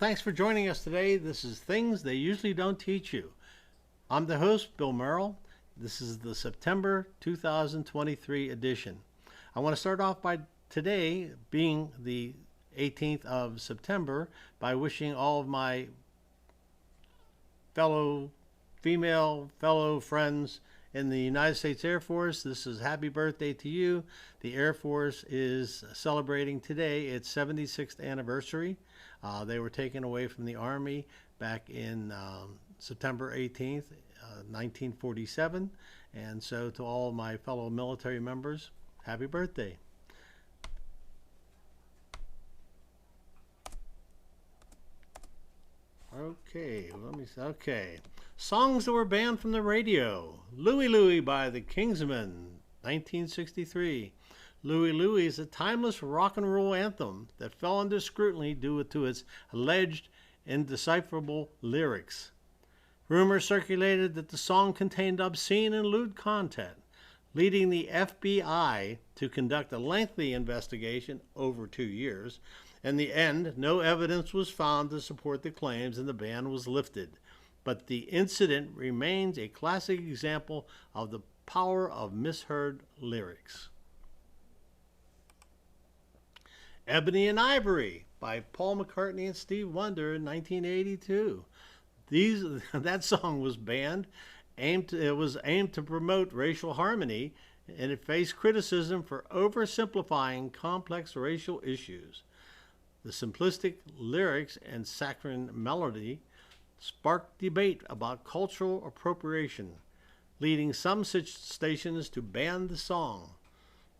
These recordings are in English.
Thanks for joining us today. This is Things They Usually Don't Teach You. I'm the host, Bill Merrell. This is the September 2023 edition. I want to start off by today, being the 18th of September, by wishing all of my fellow friends in the United States Air Force, this is happy birthday to you. The Air Force is celebrating today its 76th anniversary. They were taken away from the Army back in September 18th, 1947. And so to all my fellow military members, happy birthday. Okay. Songs that were banned from the radio. Louie Louie by the Kingsmen, 1963. Louie Louie is a timeless rock and roll anthem that fell under scrutiny due to its alleged indecipherable lyrics. Rumors circulated that the song contained obscene and lewd content, leading the FBI to conduct a lengthy investigation over 2 years. In the end, no evidence was found to support the claims and the ban was lifted. But the incident remains a classic example of the power of misheard lyrics. Ebony and Ivory by Paul McCartney and Steve Wonder in 1982. That song was banned. It was aimed to promote racial harmony, and it faced criticism for oversimplifying complex racial issues. The simplistic lyrics and saccharine melody sparked debate about cultural appropriation, leading some such stations to ban the song.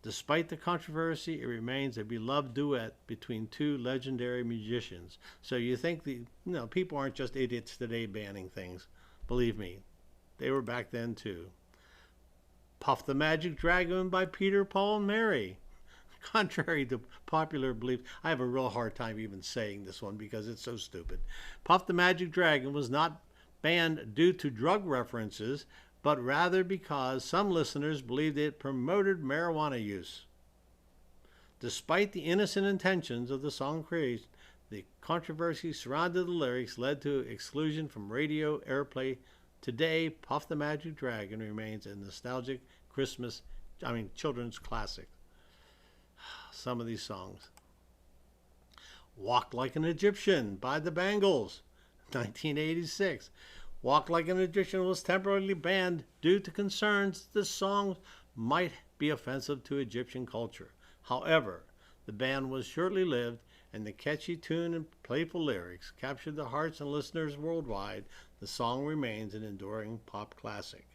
Despite the controversy, it remains a beloved duet between two legendary musicians. So you think people aren't just idiots today banning things. Believe me, they were back then too. Puff the Magic Dragon by Peter, Paul, and Mary. Contrary to popular belief, I have a real hard time even saying this one because it's so stupid. Puff the Magic Dragon was not banned due to drug references, but rather because some listeners believed it promoted marijuana use. Despite the innocent intentions of the song creation, the controversy surrounding the lyrics led to exclusion from radio airplay. Today, Puff the Magic Dragon remains a nostalgic children's classic. Some of these songs. Walk Like an Egyptian by the Bangles, 1986. Walk Like an Egyptian was temporarily banned due to concerns the song might be offensive to Egyptian culture. However, the ban was shortly lived, and the catchy tune and playful lyrics captured the hearts of listeners worldwide. The song remains an enduring pop classic.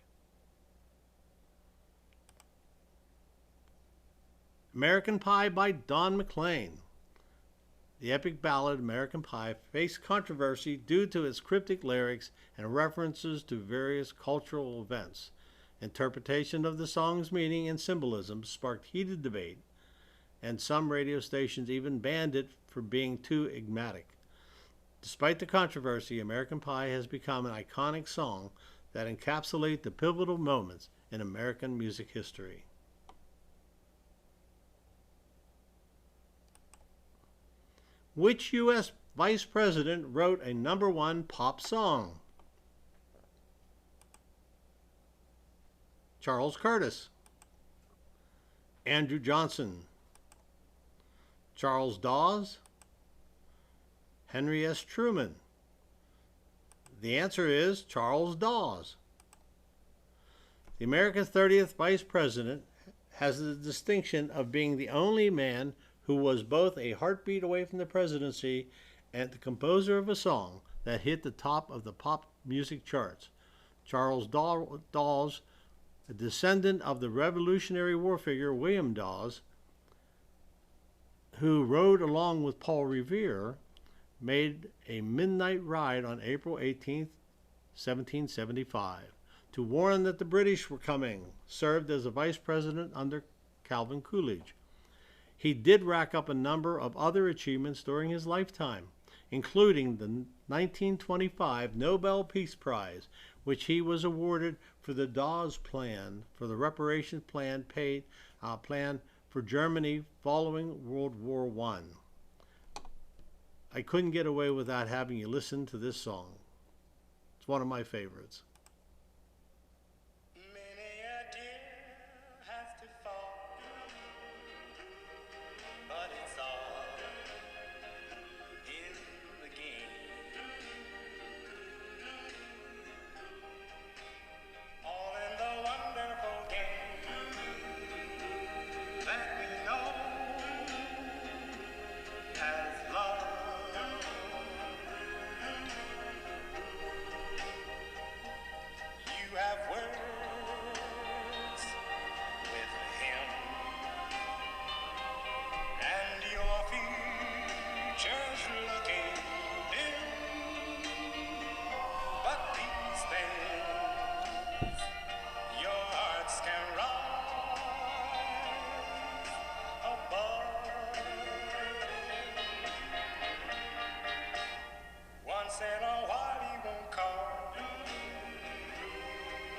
American Pie by Don McLean. The epic ballad American Pie faced controversy due to its cryptic lyrics and references to various cultural events. Interpretation of the song's meaning and symbolism sparked heated debate, and some radio stations even banned it for being too enigmatic. Despite the controversy, American Pie has become an iconic song that encapsulates the pivotal moments in American music history. Which U.S. Vice President wrote a #1 pop song? Charles Curtis, Andrew Johnson, Charles Dawes, Henry S. Truman. The answer is Charles Dawes. The America's 30th Vice President has the distinction of being the only man who was both a heartbeat away from the presidency and the composer of a song that hit the top of the pop music charts. Charles Dawes, a descendant of the Revolutionary War figure William Dawes, who rode along with Paul Revere, made a midnight ride on April 18, 1775, to warn that the British were coming, served as a vice president under Calvin Coolidge. He did rack up a number of other achievements during his lifetime, including the 1925 Nobel Peace Prize, which he was awarded for the Dawes Plan, for the reparations plan for Germany following World War I. I couldn't get away without having you listen to this song. It's one of my favorites. Many a deer has to fall, but it's all in the game. All in the wonderful game that we know as love. You have words with him, and your future's looking dim. But these things your hearts can rise above. Once in a while he won't call,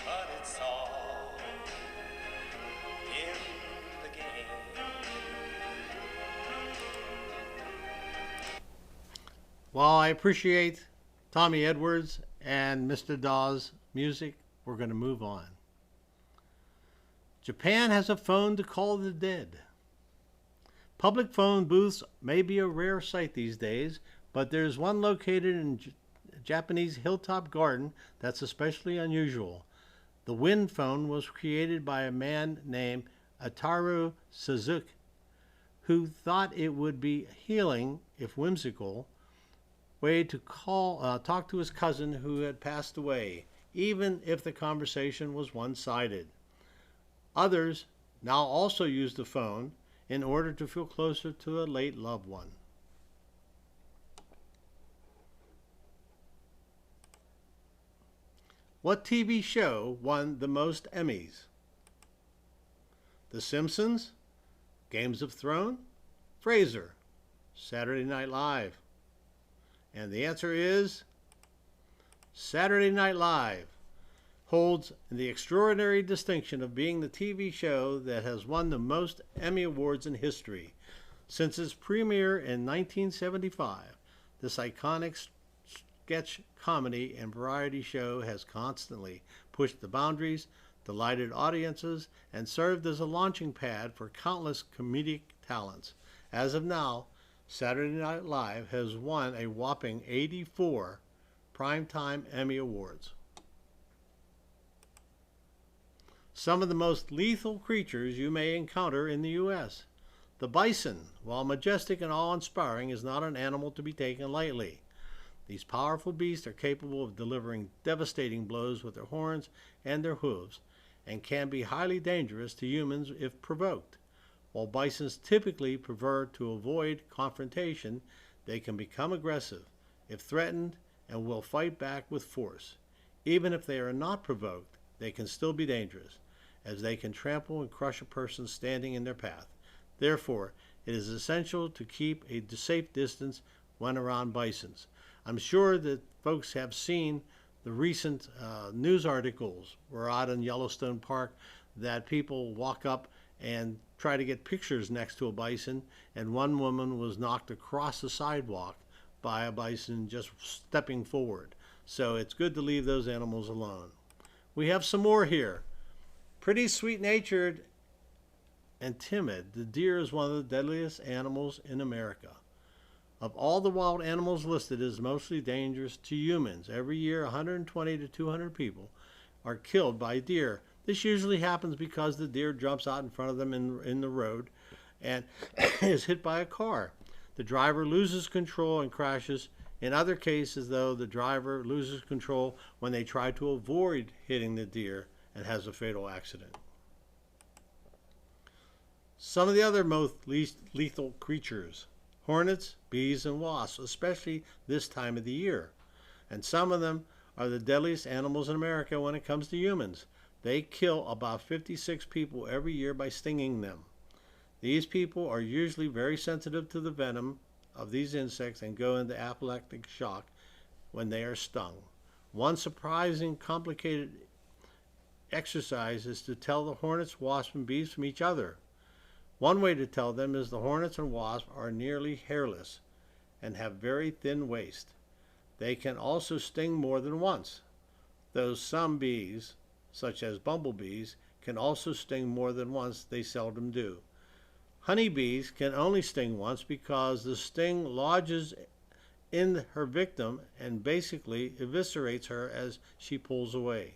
but it's all in the game. While I appreciate Tommy Edwards and Mr. Dawes' music, we're going to move on. Japan has a phone to call the dead. Public phone booths may be a rare sight these days, but there's one located in Japanese hilltop garden that's especially unusual. The wind phone was created by a man named Ataru Suzuki, who thought it would be healing, if whimsical, way to talk to his cousin who had passed away, even if the conversation was one-sided. Others now also use the phone in order to feel closer to a late loved one. What TV show won the most Emmys? The Simpsons, Games of Thrones, Frasier, Saturday Night Live. And the answer is Saturday Night Live holds the extraordinary distinction of being the TV show that has won the most Emmy Awards in history. Since its premiere in 1975, this iconic sketch comedy and variety show has constantly pushed the boundaries, delighted audiences, and served as a launching pad for countless comedic talents. As of now, Saturday Night Live has won a whopping 84 Primetime Emmy Awards. Some of the most lethal creatures you may encounter in the U.S. The bison, while majestic and awe-inspiring, is not an animal to be taken lightly. These powerful beasts are capable of delivering devastating blows with their horns and their hooves, and can be highly dangerous to humans if provoked. While bisons typically prefer to avoid confrontation, they can become aggressive if threatened and will fight back with force. Even if they are not provoked, they can still be dangerous, as they can trample and crush a person standing in their path. Therefore, it is essential to keep a safe distance when around bisons. I'm sure that folks have seen the recent news articles were out in Yellowstone Park that people walk up and try to get pictures next to a bison, and one woman was knocked across the sidewalk by a bison just stepping forward. So it's good to leave those animals alone. We have some more here. Pretty sweet-natured and timid, the deer is one of the deadliest animals in America. Of all the wild animals listed, it is mostly dangerous to humans. Every year, 120 to 200 people are killed by deer. This usually happens because the deer jumps out in front of them in the road and is hit by a car. The driver loses control and crashes. In other cases, though, the driver loses control when they try to avoid hitting the deer and has a fatal accident. Some of the other most lethal creatures: hornets, bees, and wasps, especially this time of the year. And some of them are the deadliest animals in America when it comes to humans. They kill about 56 people every year by stinging them. These people are usually very sensitive to the venom of these insects and go into anaphylactic shock when they are stung. One surprising, complicated exercise is to tell the hornets, wasps, and bees from each other. One way to tell them is the hornets and wasps are nearly hairless, and have very thin waist. They can also sting more than once, though some bees, such as bumblebees, can also sting more than once. They seldom do. Honeybees can only sting once because the sting lodges in her victim and basically eviscerates her as she pulls away.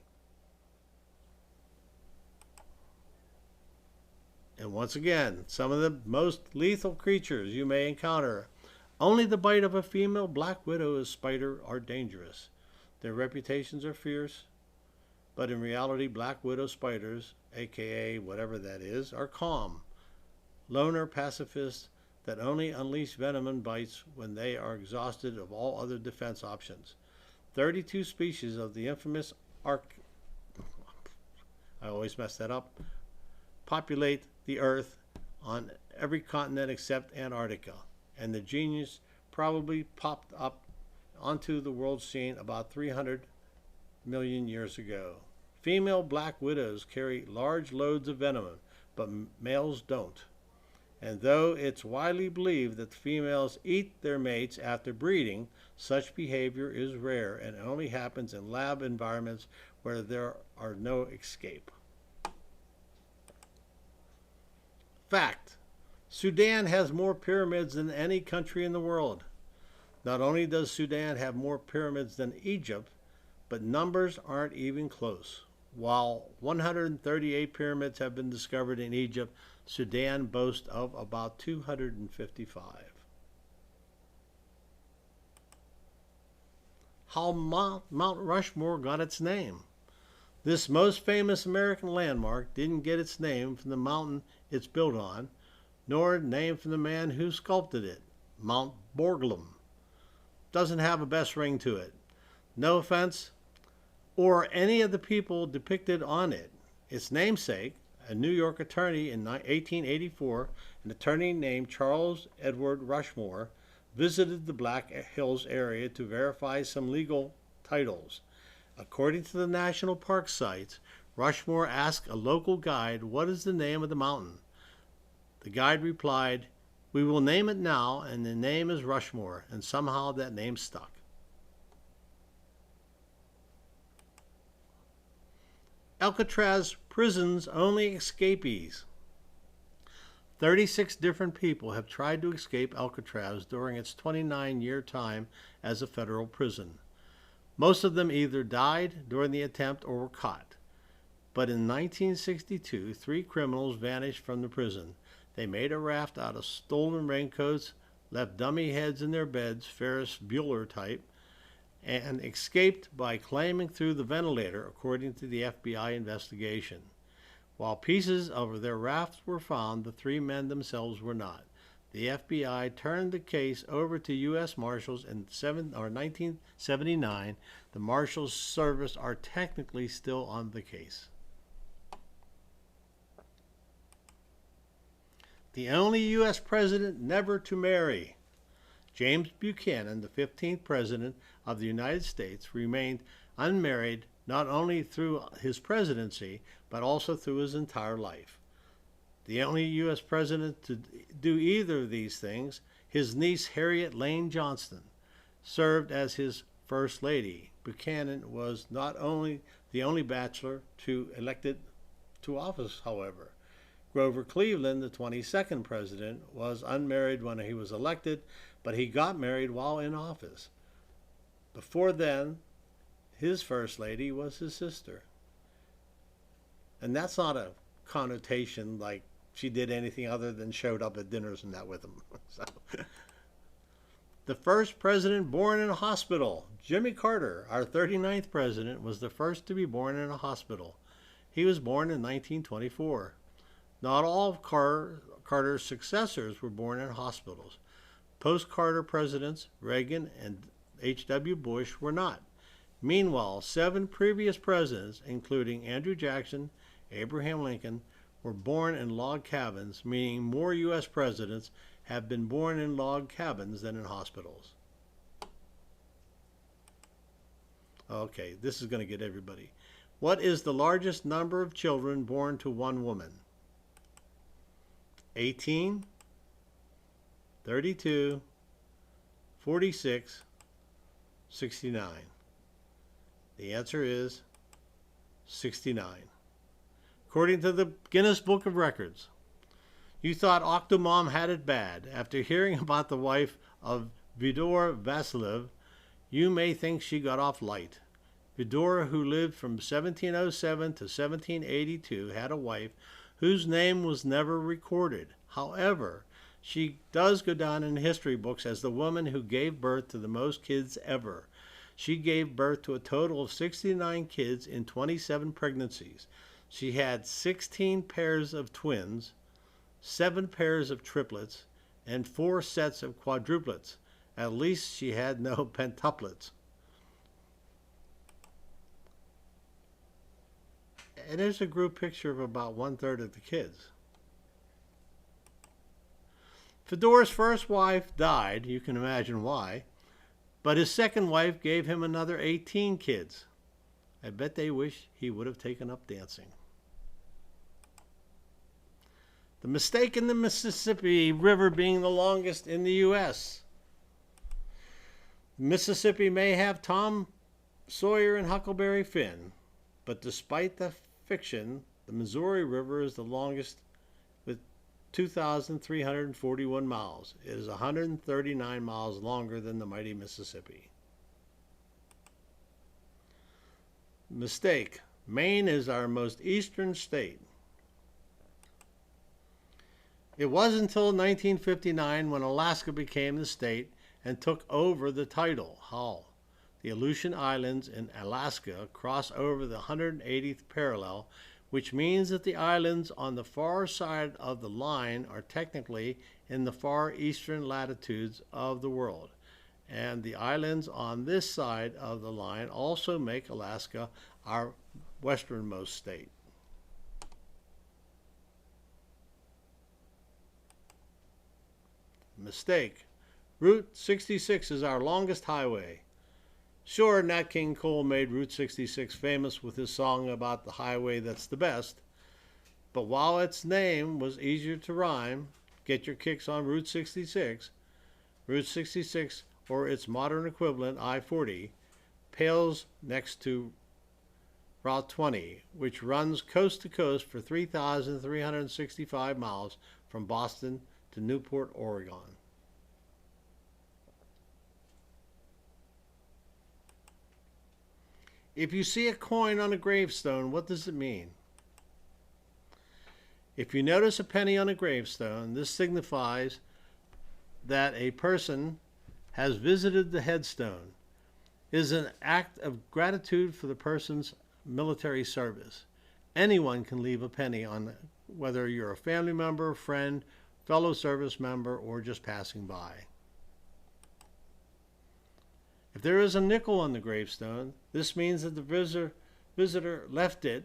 And once again, some of the most lethal creatures you may encounter. Only the bite of a female black widow spider are dangerous. Their reputations are fierce, but in reality, black widow spiders, aka whatever that is, are calm, loner pacifists that only unleash venom and bites when they are exhausted of all other defense options. 32 species of the infamous I always mess that up, populate the Earth on every continent except Antarctica, and the genius probably popped up onto the world scene about 300 million years ago. Female black widows carry large loads of venom, but males don't. And though it's widely believed that females eat their mates after breeding, such behavior is rare and only happens in lab environments where there are no escape. Fact: Sudan has more pyramids than any country in the world. Not only does Sudan have more pyramids than Egypt, but numbers aren't even close. While 138 pyramids have been discovered in Egypt, Sudan boasts of about 255. How Mount Rushmore got its name. This most famous American landmark didn't get its name from the mountain it's built on, nor name from the man who sculpted it, Mount Borglum. Doesn't have a best ring to it. No offense, or any of the people depicted on it. Its namesake, a New York attorney in 1884, an attorney named Charles Edward Rushmore, visited the Black Hills area to verify some legal titles. According to the National Park sites, Rushmore asked a local guide, "What is the name of the mountain?" The guide replied, "We will name it now, and the name is Rushmore," and somehow that name stuck. Alcatraz prison's only escapees. 36 different people have tried to escape Alcatraz during its 29-year time as a federal prison. Most of them either died during the attempt or were caught. But in 1962, 3 criminals vanished from the prison. They made a raft out of stolen raincoats, left dummy heads in their beds, Ferris Bueller type, and escaped by climbing through the ventilator, according to the FBI investigation. While pieces of their rafts were found, the 3 men themselves were not. The FBI turned the case over to U.S. Marshals in 1979. The Marshals Service are technically still on the case. The only U.S. president never to marry. James Buchanan, the 15th President of the United States, remained unmarried not only through his presidency, but also through his entire life. The only U.S. president to do either of these things, his niece Harriet Lane Johnston, served as his First Lady. Buchanan was not only the only bachelor elected to office, however. Grover Cleveland, the 22nd president, was unmarried when he was elected, but he got married while in office. Before then, his First Lady was his sister. And that's not a connotation like she did anything other than showed up at dinners and that with him. So, the first president born in a hospital. Jimmy Carter, our 39th president, was the first to be born in a hospital. He was born in 1924. Not all of Carter's successors were born in hospitals. Post-Carter presidents, Reagan and H.W. Bush, were not. Meanwhile, 7 previous presidents, including Andrew Jackson, Abraham Lincoln, were born in log cabins, meaning more U.S. presidents have been born in log cabins than in hospitals. Okay, this is going to get everybody. What is the largest number of children born to one woman? 18, 32, 46, 69? The answer is 69. According to the Guinness Book of Records, you thought Octomom had it bad. After hearing about the wife of Fyodor Vasiliev, you may think she got off light. Fyodor, who lived from 1707 to 1782, had a wife whose name was never recorded. However, she does go down in history books as the woman who gave birth to the most kids ever. She gave birth to a total of 69 kids in 27 pregnancies. She had 16 pairs of twins, 7 pairs of triplets, and 4 sets of quadruplets. At least she had no pentuplets. And there's a group picture of about 1/3 of the kids. Fyodor's first wife died, you can imagine why, but his second wife gave him another 18 kids. I bet they wish he would have taken up dancing. The mistake in the Mississippi River being the longest in the U.S. Mississippi may have Tom Sawyer and Huckleberry Finn, but despite the fiction, the Missouri River is the longest with 2,341 miles. It is 139 miles longer than the mighty Mississippi. Mistake. Maine is our most eastern state. It wasn't until 1959 when Alaska became the state and took over the title. How? The Aleutian Islands in Alaska cross over the 180th parallel, which means that the islands on the far side of the line are technically in the far eastern latitudes of the world. And the islands on this side of the line also make Alaska our westernmost state. Mistake. Route 66 is our longest highway. Sure, Nat King Cole made Route 66 famous with his song about the highway that's the best, but while its name was easier to rhyme, get your kicks on Route 66, Route 66, or its modern equivalent, I-40, pales next to Route 20, which runs coast to coast for 3,365 miles from Boston to Newport, Oregon. If you see a coin on a gravestone, what does it mean? If you notice a penny on a gravestone, this signifies that a person has visited the headstone. It is an act of gratitude for the person's military service. Anyone can leave a penny on, whether you're a family member, friend, fellow service member, or just passing by. If there is a nickel on the gravestone, this means that the visitor left it,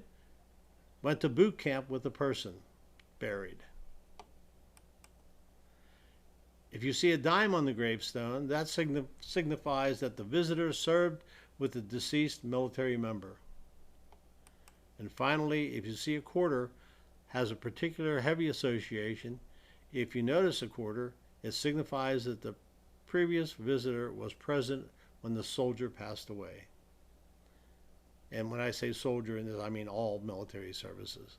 went to boot camp with the person buried. If you see a dime on the gravestone, that signifies that the visitor served with the deceased military member. And finally, if you see a quarter, has a particular heavy association. If you notice a quarter, it signifies that the previous visitor was present when the soldier passed away. And when I say soldier in this, I mean all military services.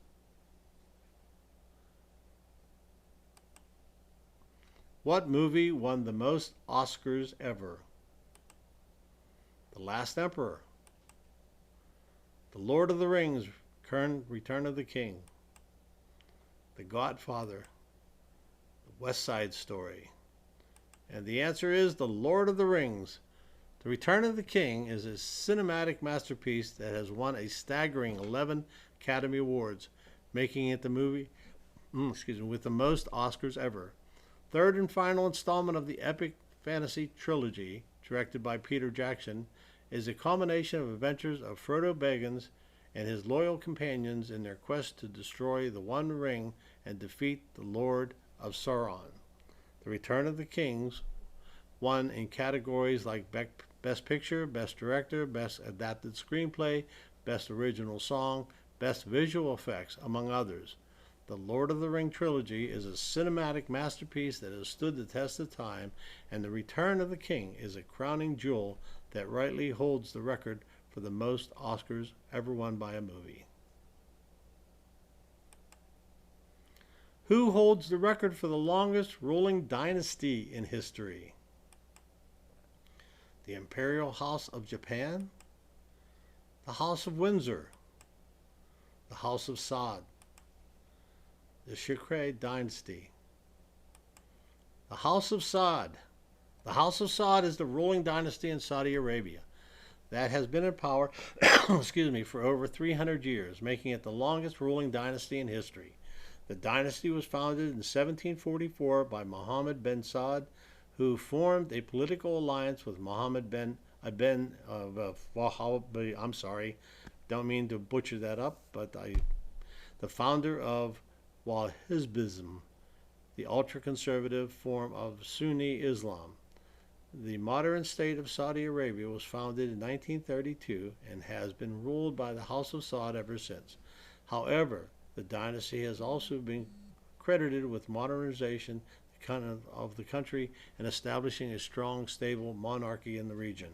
What movie won the most Oscars ever? The Last Emperor, The Lord of the Rings, Return of the King, The Godfather, The West Side Story. And the answer is The Lord of the Rings. The Return of the King is a cinematic masterpiece that has won a staggering 11 Academy Awards, making it the movie with the most Oscars ever. Third and final installment of the epic fantasy trilogy, directed by Peter Jackson, is a culmination of adventures of Frodo Baggins and his loyal companions in their quest to destroy the One Ring and defeat the Lord of Sauron. The Return of the Kings won in categories like Best Picture, Best Director, Best Adapted Screenplay, Best Original Song, Best Visual Effects, among others. The Lord of the Ring trilogy is a cinematic masterpiece that has stood the test of time, and The Return of the King is a crowning jewel that rightly holds the record for the most Oscars ever won by a movie. Who holds the record for the longest ruling dynasty in history? The Imperial House of Japan, the House of Windsor, the House of Saud, the Shukri dynasty. The House of Saud. The House of Saud is the ruling dynasty in Saudi Arabia that has been in power for over 300 years, making it the longest ruling dynasty in history. The dynasty was founded in 1744 by Mohammed bin Saud, who formed a political alliance with Mohammed bin Wahhabi. I'm sorry, don't mean to butcher that up, but the founder of Wahhabism, the ultra-conservative form of Sunni Islam. The modern state of Saudi Arabia was founded in 1932 and has been ruled by the House of Saud ever since. However, the dynasty has also been credited with modernization of the country and establishing a strong, stable monarchy in the region.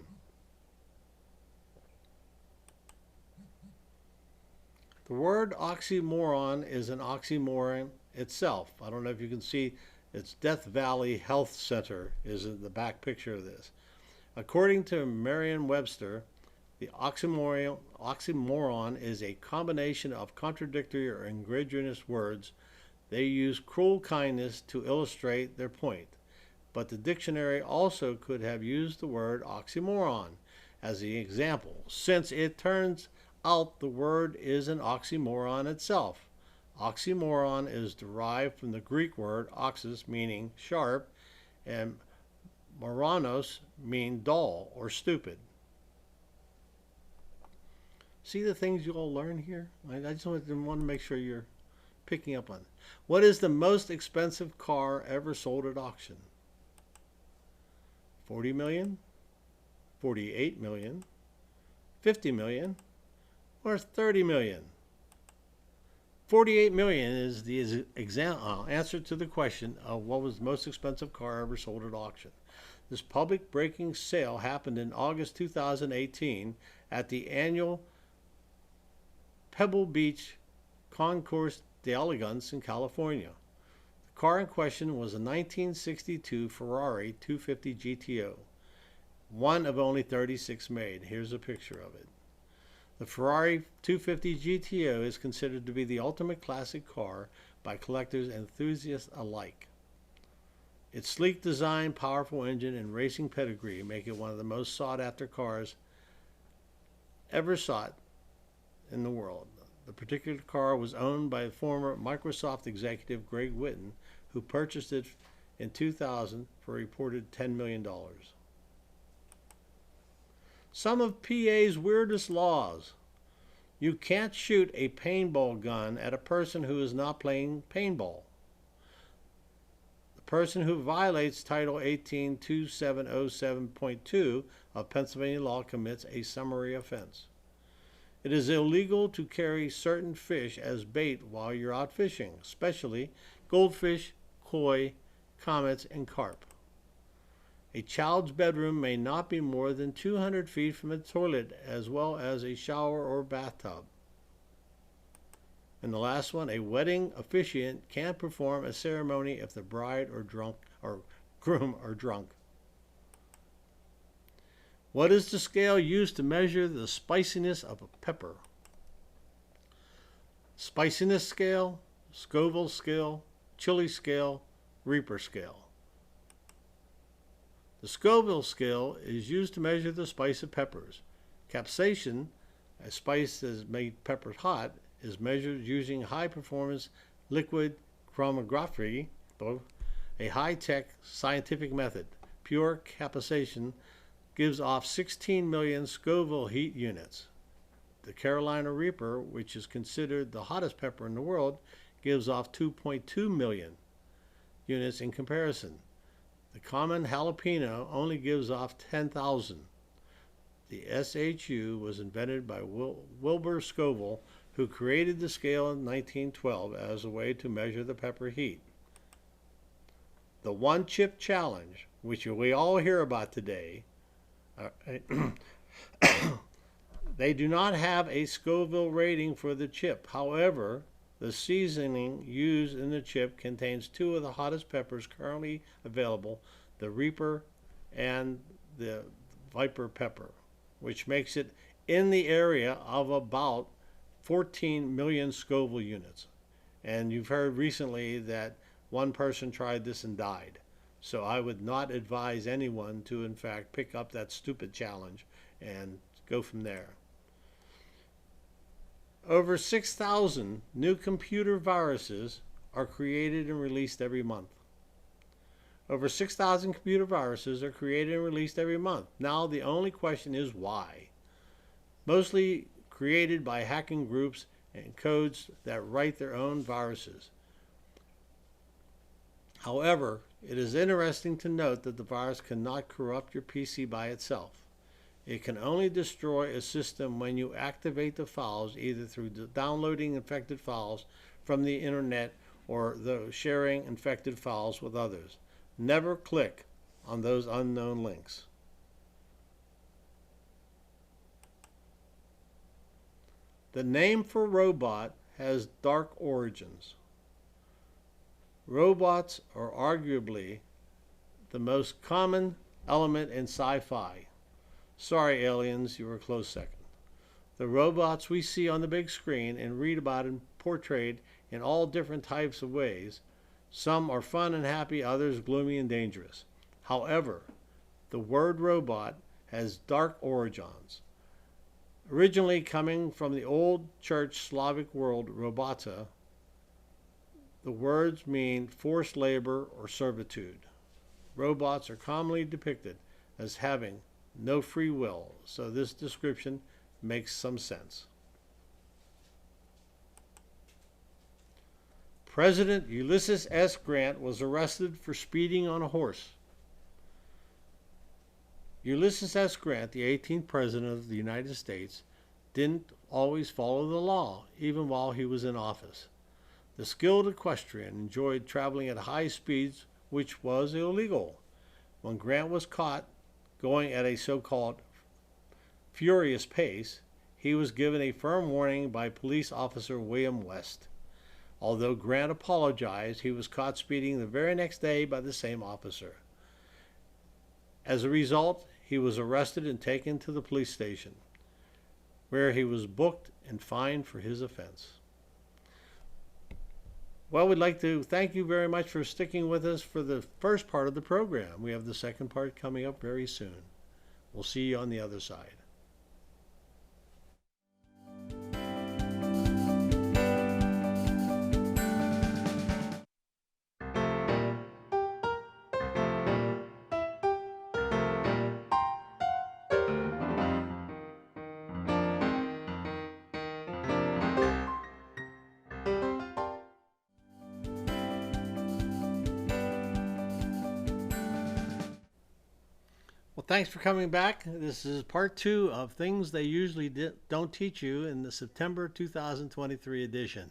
The word oxymoron is an oxymoron itself. I don't know if you can see, it's Death Valley Health Center is in the back picture of this. According to Merriam-Webster, the oxymoron is a combination of contradictory or ingredient words. They use cruel kindness to illustrate their point, but the dictionary also could have used the word oxymoron as the example, since it turns out the word is an oxymoron itself. Oxymoron is derived from the Greek word oxys, meaning sharp, and moronos, mean dull or stupid. See the things you all learn here? I just want to make sure you're picking up on it. What is the most expensive car ever sold at auction? 40 million, 48 million, 50 million, or 30 million? 48 million is the answer to the question of what was the most expensive car ever sold at auction. This public breaking sale happened in August 2018 at the annual Pebble Beach Concours d'Elegance in California. The car in question was a 1962 Ferrari 250 GTO, one of only 36 made. Here's a picture of it. The Ferrari 250 GTO is considered to be the ultimate classic car by collectors and enthusiasts alike. Its sleek design, powerful engine, and racing pedigree make it one of the most sought-after cars ever sought in the world. The particular car was owned by former Microsoft executive Greg Whitten, who purchased it in 2000 for a reported $10 million. Some of PA's weirdest laws. You can't shoot a paintball gun at a person who is not playing paintball. The person who violates Title 18-2707.2 of Pennsylvania law commits a summary offense. It is illegal to carry certain fish as bait while you're out fishing, especially goldfish, koi, comets, and carp. A child's bedroom may not be more than 200 feet from a toilet, as well as a shower or bathtub. And the last one, a wedding officiant can't perform a ceremony if the bride or groom are drunk. What is the scale used to measure the spiciness of a pepper? Spiciness scale, Scoville scale, chili scale, Reaper scale. The Scoville scale is used to measure the spice of peppers. Capsaicin, a spice that makes peppers hot, is measured using high-performance liquid chromatography, a high-tech scientific method. Pure capsaicin gives off 16 million Scoville heat units. The Carolina Reaper, which is considered the hottest pepper in the world, gives off 2.2 million units in comparison. The common jalapeno only gives off 10,000. The SHU was invented by Wilbur Scoville who created the scale in 1912 as a way to measure the pepper heat. The one chip challenge, which we all hear about today, they do not have a Scoville rating for the chip. However, the seasoning used in the chip contains two of the hottest peppers currently available, the Reaper and the Viper pepper, which makes it in the area of about 14 million Scoville units. And you've heard recently that one person tried this and died. So I would not advise anyone to, in fact, pick up that stupid challenge and go from there. Over 6,000 new computer viruses are created and released every month. Over 6,000 computer viruses are created and released every month. Now the only question is why. Mostly created by hacking groups and codes that write their own viruses. However, it is interesting to note that the virus cannot corrupt your PC by itself. It can only destroy a system when you activate the files, either through downloading infected files from the internet or sharing infected files with others. Never click on those unknown links. The name for robot has dark origins. Robots are arguably the most common element in sci-fi. Sorry, aliens, you were a close second. The robots we see on the big screen and read about and portrayed in all different types of ways. Some are fun and happy, others gloomy and dangerous. However, the word robot has dark origins. Originally coming from the Old Church Slavic word robota, the words mean forced labor or servitude. Robots are commonly depicted as having no free will, so this description makes some sense. President Ulysses S. Grant was arrested for speeding on a horse. Ulysses S. Grant, the 18th President of the United States, didn't always follow the law, even while he was in office. The skilled equestrian enjoyed traveling at high speeds, which was illegal. When Grant was caught going at a so-called furious pace, he was given a firm warning by police officer William West. Although Grant apologized, he was caught speeding the very next day by the same officer. As a result, he was arrested and taken to the police station, where he was booked and fined for his offense. Well, we'd like to thank you very much for sticking with us for the first part of the program. We have the second part coming up very soon. We'll see you on the other side. Well, thanks for coming back. This is part 2 of things they usually don't teach you in the September 2023 edition.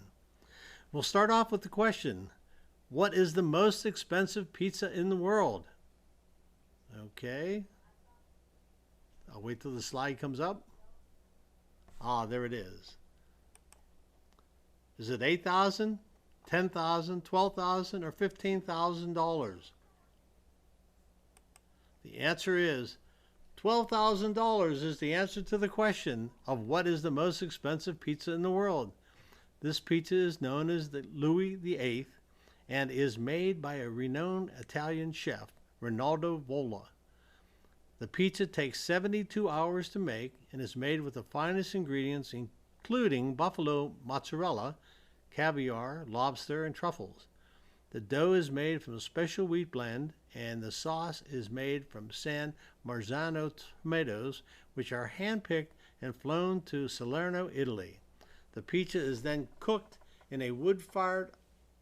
We'll start off with the question, what is the most expensive pizza in the world? Okay. I'll wait till the slide comes up. Ah, there it is. Is it $8,000, $10,000, $12,000, or $15,000? The answer is $12,000 is the answer to the question of what is the most expensive pizza in the world. This pizza is known as the Louis VIII and is made by a renowned Italian chef, Rinaldo Vola. The pizza takes 72 hours to make and is made with the finest ingredients, including buffalo mozzarella, caviar, lobster, and truffles. The dough is made from a special wheat blend, and the sauce is made from San Marzano tomatoes, which are hand-picked and flown to Salerno, Italy. The pizza is then cooked in a wood-fired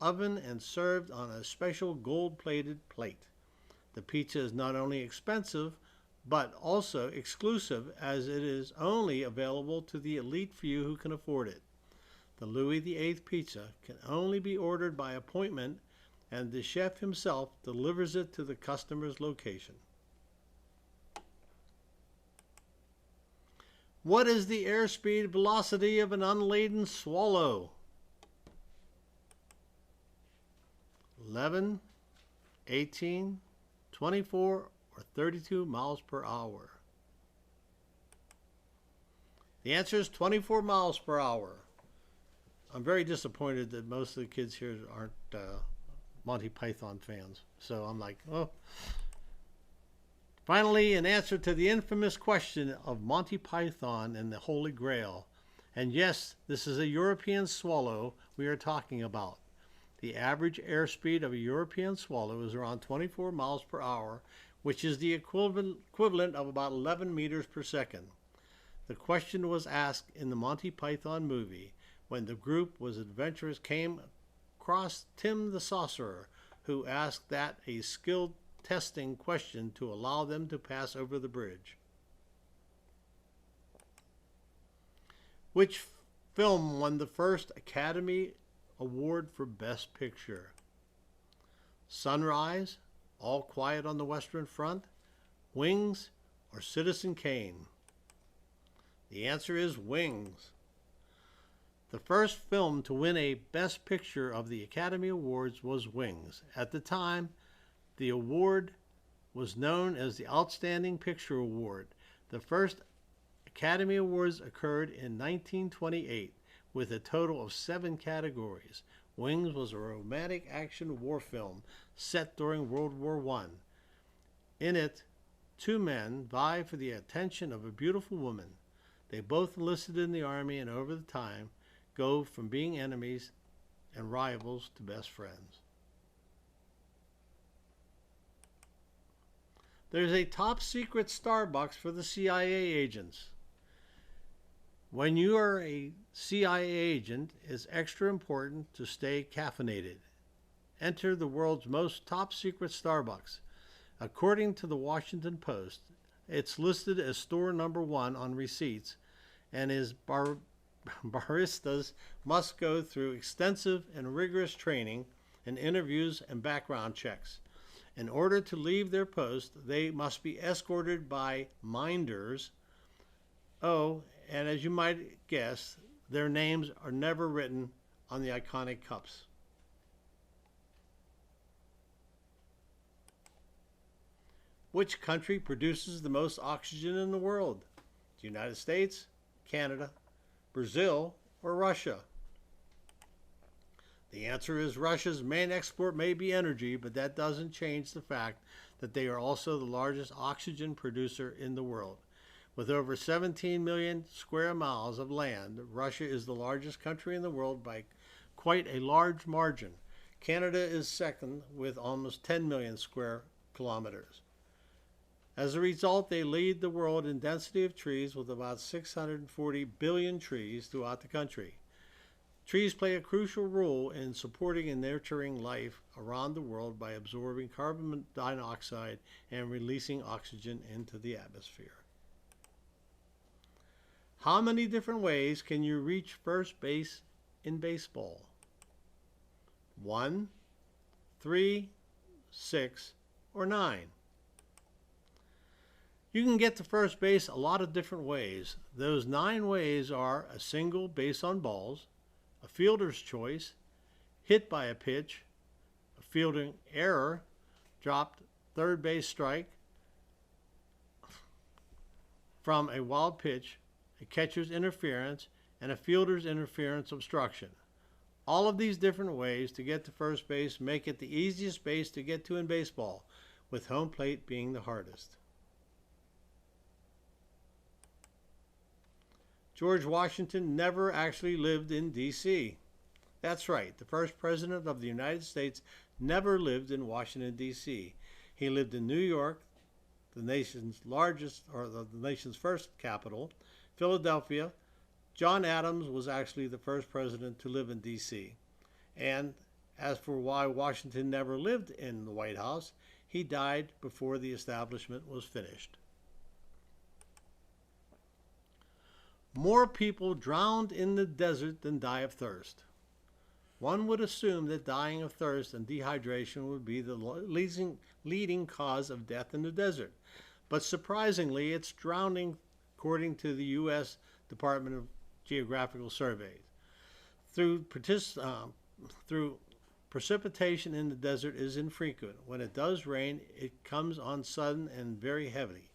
oven and served on a special gold-plated plate. The pizza is not only expensive, but also exclusive, as it is only available to the elite few who can afford it. The Louis VIII pizza can only be ordered by appointment, and the chef himself delivers it to the customer's location. What is the airspeed velocity of an unladen swallow? 11, 18, 24, or 32 miles per hour? The answer is 24 miles per hour. I'm very disappointed that most of the kids here aren't Monty Python fans. So I'm like, oh. Finally, an answer to the infamous question of Monty Python and the Holy Grail. And yes, this is a European swallow we are talking about. The average airspeed of a European swallow is around 24 miles per hour, which is the equivalent of about 11 meters per second. The question was asked in the Monty Python movie when the group was adventurous came across Tim the Sorcerer, who asked that a skilled testing question to allow them to pass over the bridge. Which film won the first Academy Award for Best Picture? Sunrise, All Quiet on the Western Front, Wings, or Citizen Kane? The answer is Wings. The first film to win a Best Picture of the Academy Awards was Wings. At the time, the award was known as the Outstanding Picture Award. The first Academy Awards occurred in 1928 with a total of 7 categories. Wings was a romantic action war film set during World War I. In it, 2 men vie for the attention of a beautiful woman. They both enlisted in the army and over the time go from being enemies and rivals to best friends. There's a top secret Starbucks for the CIA agents. When you are a CIA agent, it's extra important to stay caffeinated. Enter the world's most top secret Starbucks. According to the Washington Post, it's listed as store number 1 on receipts, and is baristas must go through extensive and rigorous training and interviews and background checks. In order to leave their post, they must be escorted by minders. Oh, and as you might guess, their names are never written on the iconic cups. Which country produces the most oxygen in the world? The United States, Canada, Brazil, or Russia? The answer is Russia's main export may be energy, but that doesn't change the fact that they are also the largest oxygen producer in the world. With over 17 million square miles of land, Russia is the largest country in the world by quite a large margin. Canada is second with almost 10 million square kilometers. As a result, they lead the world in density of trees with about 640 billion trees throughout the country. Trees play a crucial role in supporting and nurturing life around the world by absorbing carbon dioxide and releasing oxygen into the atmosphere. How many different ways can you reach first base in baseball? 1, 3, 6, or 9? You can get to first base a lot of different ways. Those 9 ways are a single base on balls, a fielder's choice, hit by a pitch, a fielding error, dropped third base strike from a wild pitch, a catcher's interference, and a fielder's interference obstruction. All of these different ways to get to first base make it the easiest base to get to in baseball, with home plate being the hardest. George Washington never actually lived in D.C. That's right, the first president of the United States never lived in Washington, D.C. He lived in New York, the nation's largest, or the nation's first capital, Philadelphia. John Adams was actually the first president to live in D.C. And as for why Washington never lived in the White House, he died before the establishment was finished. More people drowned in the desert than die of thirst. One would assume that dying of thirst and dehydration would be the leading cause of death in the desert. But surprisingly, it's drowning, according to the U.S. Department of Geographical Surveys. Through precipitation in the desert is infrequent. When it does rain, it comes on sudden and very heavily.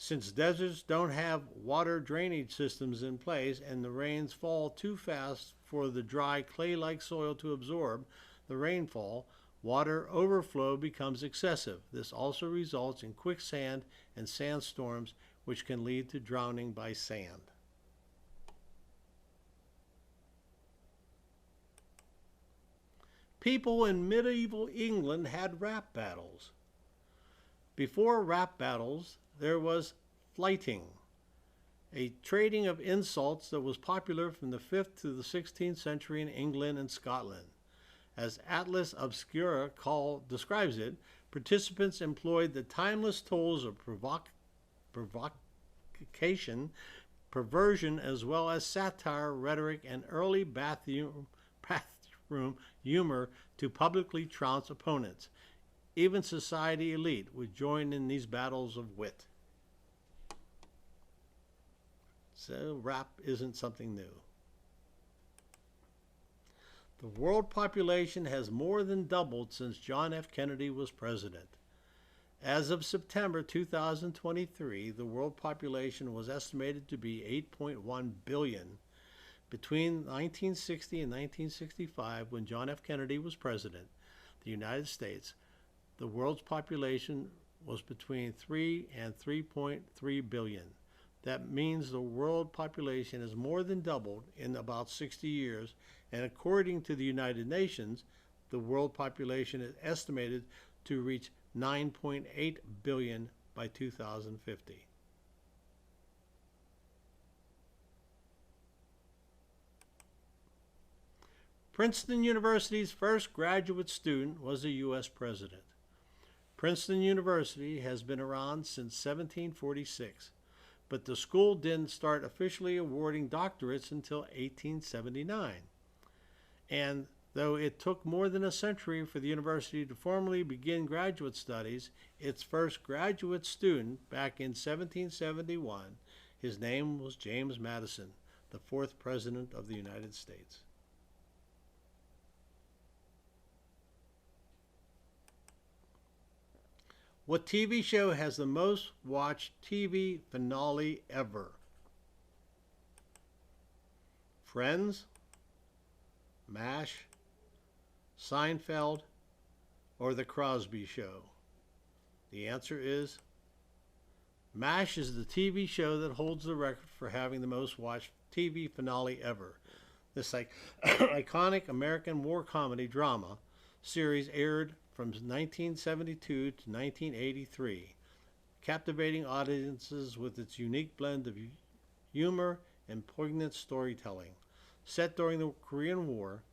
Since deserts don't have water drainage systems in place and the rains fall too fast for the dry clay-like soil to absorb the rainfall, water overflow becomes excessive. This also results in quicksand and sandstorms, which can lead to drowning by sand. People in medieval England had rap battles. Before rap battles, there was flyting, a trading of insults that was popular from the 5th to the 16th century in England and Scotland. As Atlas Obscura describes it, participants employed the timeless tools of provocation, perversion, as well as satire, rhetoric, and early bathroom humor to publicly trounce opponents. Even society elite would join in these battles of wit. So rap isn't something new. The world population has more than doubled since John F. Kennedy was president. As of September 2023, the world population was estimated to be 8.1 billion. Between 1960 and 1965, when John F. Kennedy was president, the United States, the world's population was between 3 and 3.3 billion. That means the world population has more than doubled in about 60 years, and according to the United Nations, the world population is estimated to reach 9.8 billion by 2050. Princeton University's first graduate student was a U.S. president. Princeton University has been around since 1746, but the school didn't start officially awarding doctorates until 1879. And though it took more than a century for the university to formally begin graduate studies, its first graduate student back in 1771, his name was James Madison, the fourth president of the United States. What TV show has the most watched TV finale ever? Friends, MASH, Seinfeld, or The Crosby Show? The answer is MASH is the TV show that holds the record for having the most watched TV finale ever. This iconic American war comedy drama series aired from 1972 to 1983, captivating audiences with its unique blend of humor and poignant storytelling. Set during the Korean War,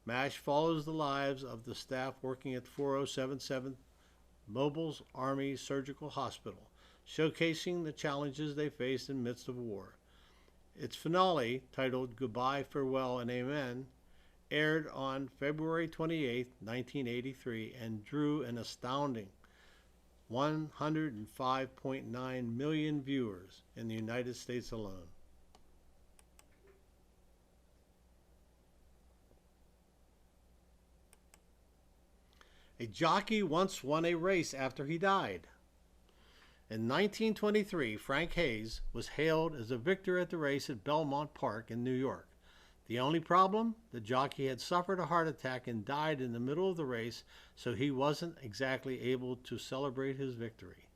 MASH follows the lives of the staff working at 4077 Mobile Army Surgical Hospital, showcasing the challenges they faced in the midst of war. Its finale, titled Goodbye, Farewell, and Amen, aired on February 28, 1983, and drew an astounding 105.9 million viewers in the United States alone. A jockey once won a race after he died. In 1923, Frank Hayes was hailed as a victor at the race at Belmont Park in New York. The only problem? The jockey had suffered a heart attack and died in the middle of the race, so he wasn't exactly able to celebrate his victory.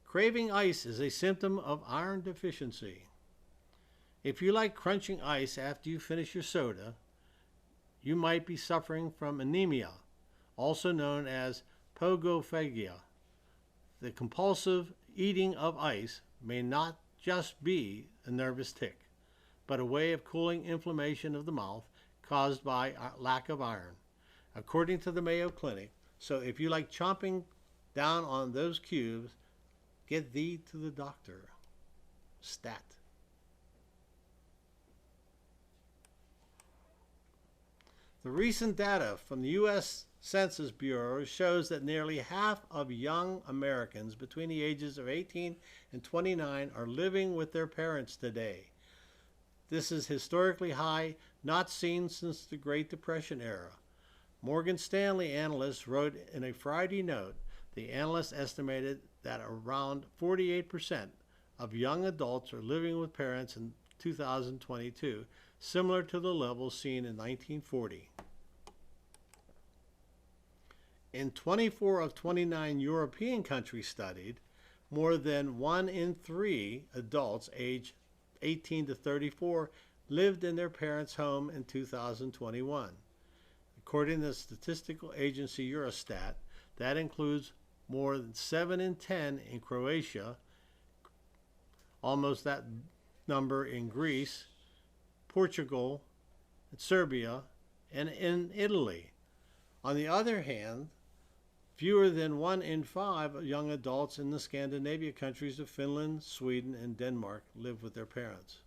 Craving ice is a symptom of iron deficiency. If you like crunching ice after you finish your soda, you might be suffering from anemia, also known as pogophagia. The compulsive eating of ice may not just be a nervous tic, but a way of cooling inflammation of the mouth caused by lack of iron. According to the Mayo Clinic, So if you like chomping down on those cubes, get thee to the doctor. Stat. The recent data from the U.S. Census Bureau shows that nearly half of young Americans between the ages of 18 and 29 are living with their parents today. This is historically high, not seen since the Great Depression era. Morgan Stanley analysts wrote in a Friday note, the analysts estimated that around 48% of young adults are living with parents in 2022, similar to the levels seen in 1940. In 24 of 29 European countries studied, more than 1 in 3 adults aged 18 to 34 lived in their parents' home in 2021. According to the statistical agency Eurostat, that includes more than 7 in 10 in Croatia, almost that number in Greece, Portugal, Serbia, and in Italy. On the other hand, fewer than 1 in 5 young adults in the Scandinavian countries of Finland, Sweden, and Denmark live with their parents.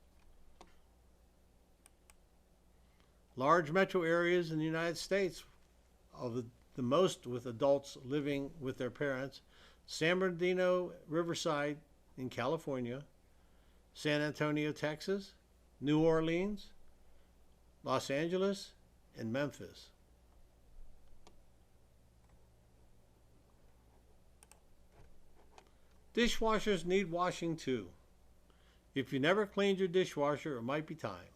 Large metro areas in the United States of the most with adults living with their parents: San Bernardino, Riverside in California, San Antonio, Texas, New Orleans, Los Angeles, and Memphis. Dishwashers need washing too. If you never cleaned your dishwasher, it might be time.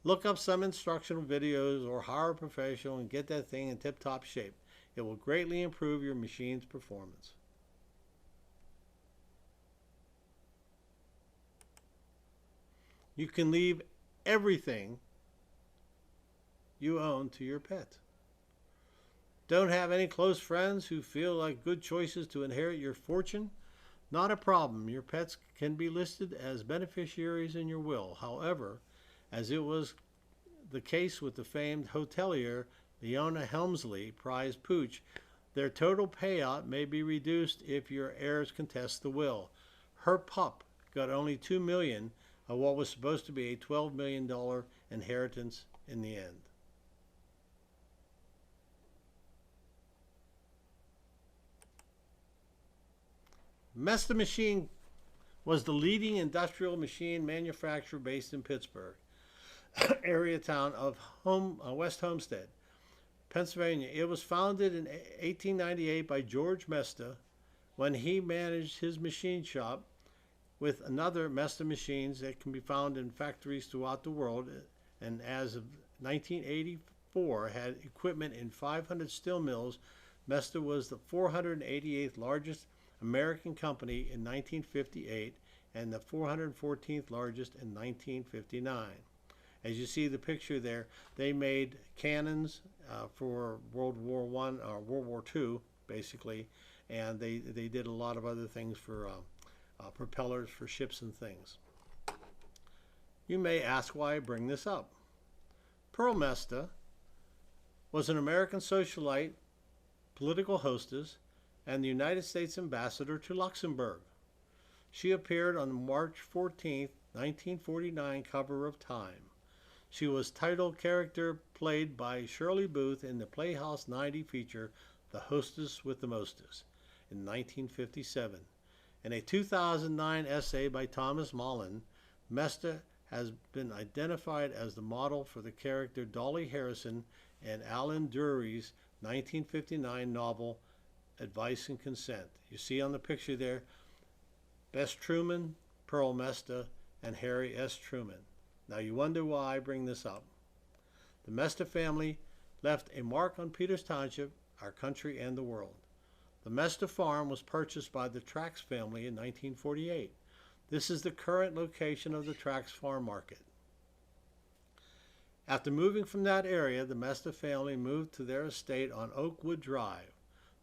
Look up some instructional videos or hire a professional and get that thing in tip-top shape. It will greatly improve your machine's performance. You can leave everything you own to your pet. Don't have any close friends who feel like good choices to inherit your fortune? Not a problem. Your pets can be listed as beneficiaries in your will. However, as it was the case with the famed hotelier Leona Helmsley prize pooch, their total payout may be reduced if your heirs contest the will. Her pup got only $2 million of what was supposed to be a $12 million inheritance in the end. Mesta Machine was the leading industrial machine manufacturer based in Pittsburgh, area town of West Homestead, Pennsylvania. It was founded in 1898 by George Mesta when he managed his machine shop with another Mesta machines that can be found in factories throughout the world, and as of 1984 had equipment in 500 steel mills. Mesta was the 488th largest American company in 1958 and the 414th largest in 1959. As you see the picture there, they made cannons for World War I or World War II, basically, and they did a lot of other things for propellers for ships and things. You may ask why I bring this up. Pearl Mesta was an American socialite, political hostess, and the United States ambassador to Luxembourg. She appeared on the March 14, 1949 cover of Time. She was title character played by Shirley Booth in the Playhouse 90 feature The Hostess with the Mostess in 1957. In a 2009 essay by Thomas Mullen, Mesta has been identified as the model for the character Dolly Harrison in Alan Drury's 1959 novel Advice and Consent. You see on the picture there, Bess Truman, Pearl Mesta, and Harry S. Truman. Now you wonder why I bring this up. The Mesta family left a mark on Peters Township, our country, and the world. The Mesta farm was purchased by the Trax family in 1948. This is the current location of the Trax farm market. After moving from that area, the Mesta family moved to their estate on Oakwood Drive.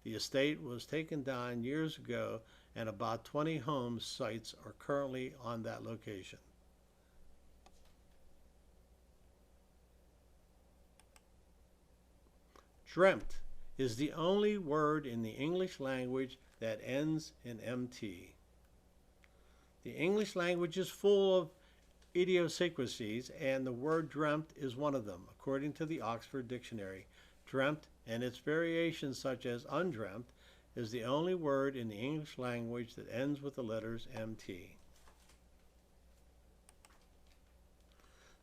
The estate was taken down years ago, and about 20 home sites are currently on that location. Dreamt is the only word in the English language that ends in MT. The English language is full of idiosyncrasies, and the word dreamt is one of them, according to the Oxford Dictionary. Dreamt and its variations such as undreamt is the only word in the English language that ends with the letters MT.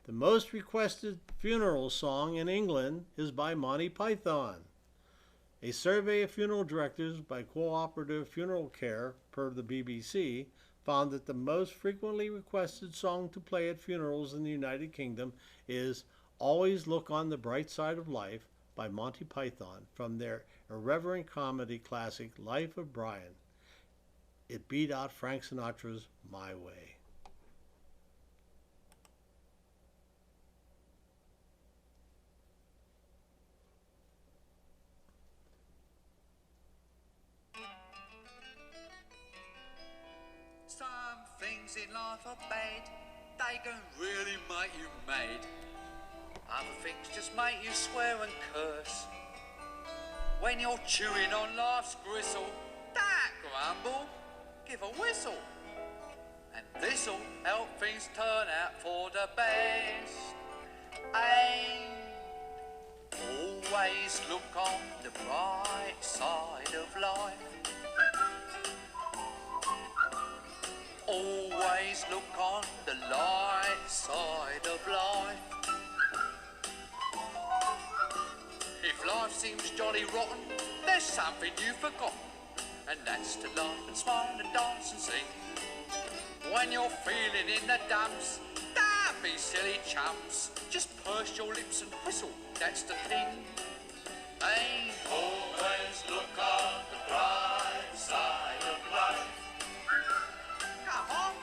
The most requested funeral song in England is by Monty Python. A survey of funeral directors by Cooperative Funeral Care, per the BBC, found that the most frequently requested song to play at funerals in the United Kingdom is Always Look on the Bright Side of Life by Monty Python from their irreverent comedy classic Life of Brian. It beat out Frank Sinatra's My Way. Some things in life are bad, they can really make you mad. Other things just make you swear and curse. When you're chewing on life's gristle, don't grumble, give a whistle. And this'll help things turn out for the best. And always look on the bright side of life. Always look on the light side of life. If life seems jolly rotten, there's something you've forgotten, and that's to laugh and smile and dance and sing. When you're feeling in the dumps, don't be silly chumps, just purse your lips and whistle, that's the thing. Hey, always look on the bright side of life. Come on.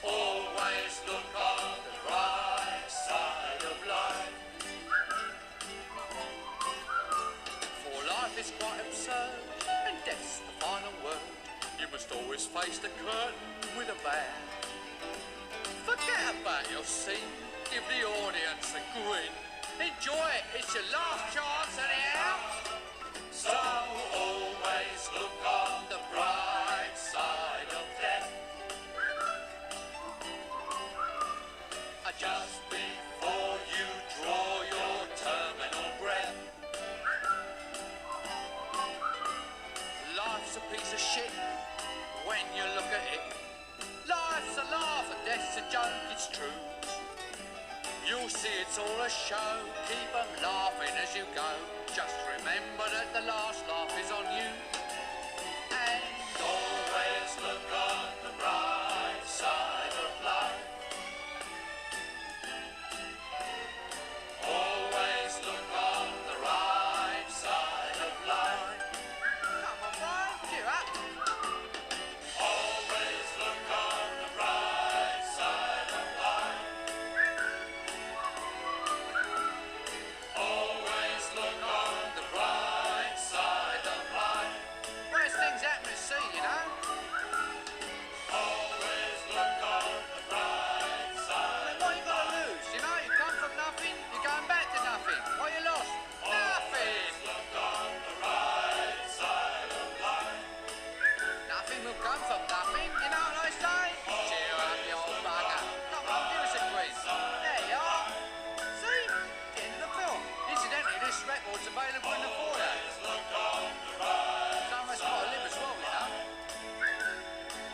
Always look on the bright side of life. For life is quite absurd, and death's the final word. You must always face the curtain with a bow. Forget about your scene, give the audience a grin. Enjoy it, it's your last chance anyhow. So always look on the bright side of death. Just before you draw your terminal breath. Life's a piece of shit when you look at it. Life's a laugh and death's a joke, it's true. You'll see it's all a show, keep 'em laughing as you go. Just remember that the last laugh is on you. And always look on the bright side of life. Always look on the right side of life. Come on, Brian, cheer up. Always look on the right side of life. Always look on the right side of life. Worst things happen at sea, you know. Always look on the right side. What you got to lose? You know, you come from nothing, you're going back to nothing. What you lost? Nothing. Look on the right side of life. Nothing will come from nothing, you know what I say? Cheer up, you old bugger. Come on, give us a quiz. There you are. See? The end of the film. Incidentally, this record's available in the foyer. Some of us got to live as well, you know.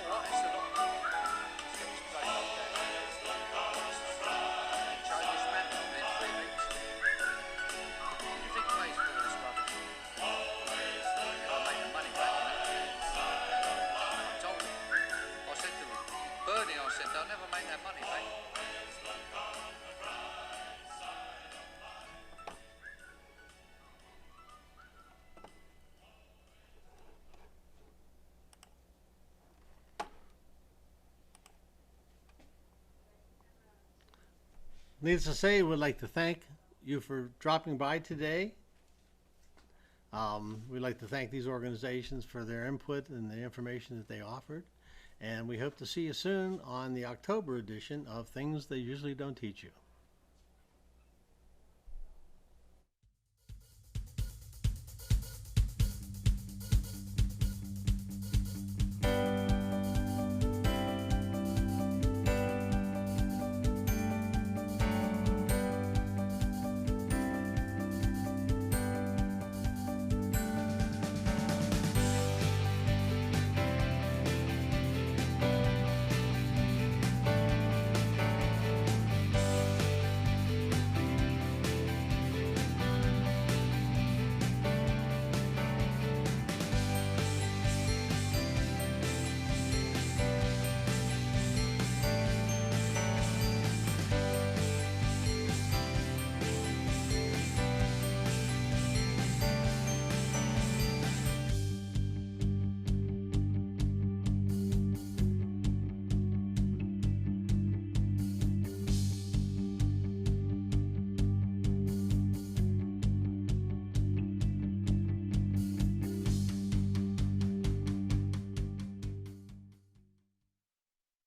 All right, it's a lot. Let's get this place up there. Try this man within 3 weeks. What do you think pays for all this rubbish? I'll make the money back, you know. I told him. I said to Bernie, I said, they'll never make that money back. Needless to say, we'd like to thank you for dropping by today. We'd like to thank these organizations for their input and the information that they offered. And we hope to see you soon on the October edition of Things They Usually Don't Teach You.